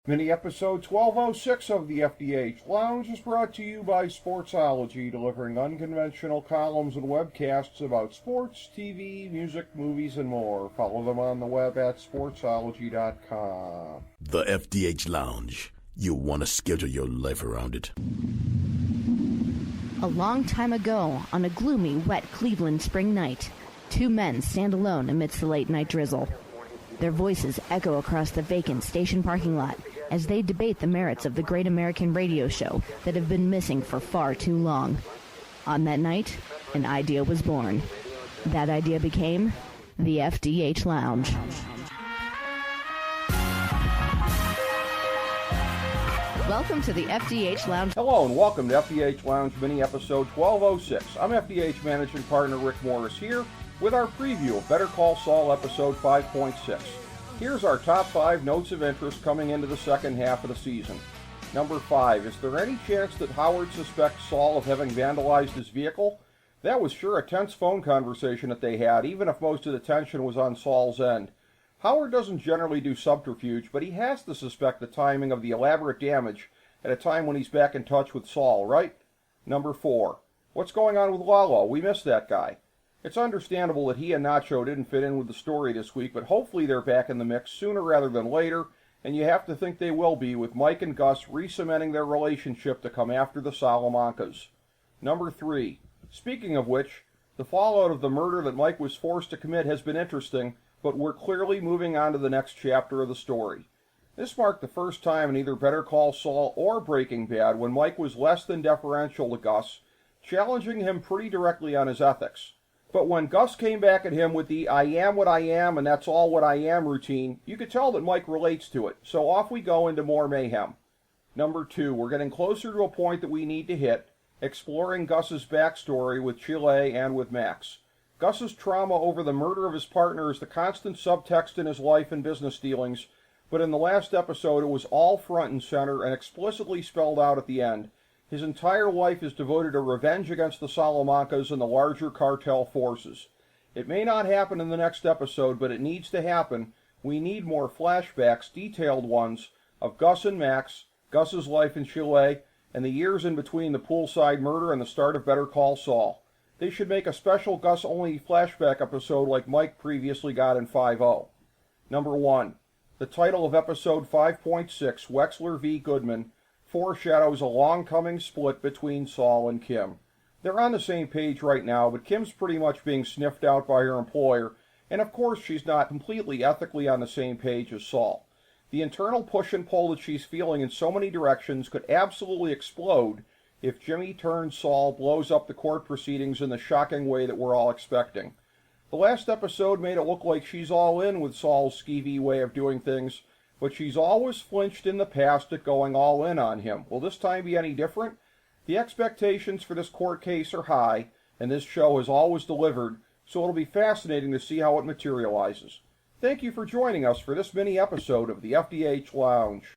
Mini episode 1206 of the FDH Lounge is brought to you by Sportsology, delivering unconventional columns and webcasts about sports, TV, music, movies, and more. Follow them on the web at sportsology.com. The FDH Lounge. You want to schedule your life around it. A long time ago, on a gloomy, wet Cleveland spring night, two men stand alone amidst the late-night drizzle. Their voices echo across the vacant station parking lot as they debate the merits of the great American radio show that have been missing for far too long. On that night, an idea was born. That idea became the FDH Lounge. Welcome to the FDH Lounge. Hello and welcome to FDH Lounge mini episode 1206. I'm FDH managing partner Rick Morris here with our preview of Better Call Saul episode 5.6. Here's our top 5 notes of interest coming into the second half of the season. Number 5, is there any chance that Howard suspects Saul of having vandalized his vehicle? That was sure a tense phone conversation that they had, even if most of the tension was on Saul's end. Howard doesn't generally do subterfuge, but he has to suspect the timing of the elaborate damage at a time when he's back in touch with Saul, right? Number 4, what's going on with Lalo? We missed that guy. It's understandable that he and Nacho didn't fit in with the story this week, but hopefully they're back in the mix sooner rather than later, and you have to think they will be, with Mike and Gus re-cementing their relationship to come after the Salamancas. Number 3, speaking of which, the fallout of the murder that Mike was forced to commit has been interesting, but we're clearly moving on to the next chapter of the story. This marked the first time in either Better Call Saul or Breaking Bad when Mike was less than deferential to Gus, challenging him pretty directly on his ethics. But when Gus came back at him with the I am what I am and that's all what I am routine, you could tell that Mike relates to it, so off we go into more mayhem. Number 2, we're getting closer to a point that we need to hit, exploring Gus's backstory with Chile and with Max. Gus's trauma over the murder of his partner is the constant subtext in his life and business dealings, but in the last episode it was all front and center and explicitly spelled out at the end. His entire life is devoted to revenge against the Salamancas and the larger cartel forces. It may not happen in the next episode, but it needs to happen. We need more flashbacks, detailed ones, of Gus and Max, Gus's life in Chile, and the years in between the poolside murder and the start of Better Call Saul. They should make a special Gus-only flashback episode like Mike previously got in 5-0. Number 1. The title of episode 5.6, Wexler v. Goodman, foreshadows a long-coming split between Saul and Kim. They're on the same page right now, but Kim's pretty much being sniffed out by her employer, and of course she's not completely ethically on the same page as Saul. The internal push and pull that she's feeling in so many directions could absolutely explode if Jimmy turns Saul blows up the court proceedings in the shocking way that we're all expecting. The last episode made it look like she's all in with Saul's skeevy way of doing things, but she's always flinched in the past at going all in on him. Will this time be any different? The expectations for this court case are high, and this show has always delivered, so it'll be fascinating to see how it materializes. Thank you for joining us for this mini episode of the FDH Lounge.